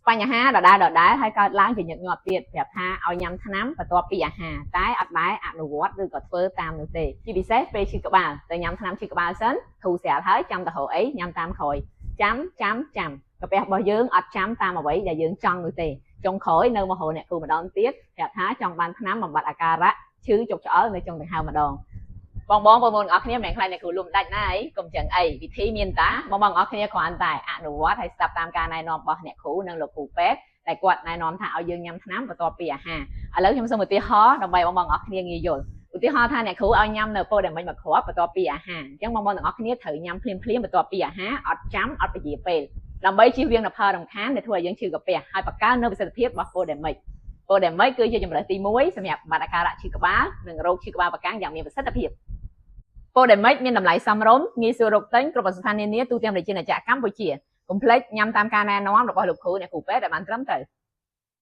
បញ្ហាដដែលហើយកើតឡើងជាញឹកញាប់ទៀតប្រាប់ថាឲ្យញ៉ាំថ្នាំបន្ទាប់ពីអាហារតែអត់ដែរអនុវត្តឬក៏ធ្វើតាមនោះទេជាពិសេសពេលឈឺក្បាលទៅញ៉ាំថ្នាំឈឺក្បាលសិនធូរស្រាលហើយចាំទៅរកអីញ៉ាំតាមក្រោយចាំកាពះរបស់យើងអត់ចាំតាមអ្វីដែលយើងចង់នោះទេចុងក្រោយនៅមករកអ្នកគ្រូម្ដងទៀតប្រាប់ថាចង់បានថ្នាំបំបត្តិអាការៈឈឺជោគឆ្អល់នៅចុងដង្ហើមម្ដងបងប្អូនអរគ្នាមិនមែនខ្លាចអ្នកគ្រូលំដាច់ណាអីកុំចឹងអីវិធីមានតាបងអរគ្នាគ្រាន់តែអនុវត្តហើយស្ដាប់តាមការណែនាំរបស់អ្នកគ្រូនិងលោកគ្រូពេទ្យតែគាត់ណែនាំថាឲ្យយើងញ៉ាំថ្នាំបន្ទាប់ពីអាហារឥឡូវខ្ញុំសូមឧទាហរណ៍ដើម្បីបងអរគ្នាងាយយល់ឧទាហរណ៍ថាអ្នកគ្រូឲ្យញ៉ាំនៅពោដែលមិញមកគ្រាប់បន្ទាប់ពីអាហារអញ្ចឹងបងទាំងអស់គ្នាត្រូវញ៉ាំភ្លាមបន្ទាប់ពីអាហារអត់ចាំអត់ពជាពេលដើម្បីជៀសវាងនូវផលរំខានដែលធ្វើឲ្យយើងឈឺកាពះហើយបង្កើននូវប្រសិទ្ធភាពរបស់ពោដែលមិញគឺជាជម្រើសទី1សម្រាប់បំបត្តិអាការៈឈឺក្បាលនិងរោគឈឺក្បាលប្រកាំងយ៉ាងមានប្រសិទ្ធភាពពោដែលមិញមានតម្លៃសមរម្យងាយស្រួលរកទិញគ្រប់ស្ថាននានាទូទាំងប្រជាជាតិកម្ពុជាកុំភ្លេចញ៉ាំតាមការណែនាំរបស់លោកគ្រូអ្នកគ្រូពេទ្យដែលបានត្រឹមត្រូវ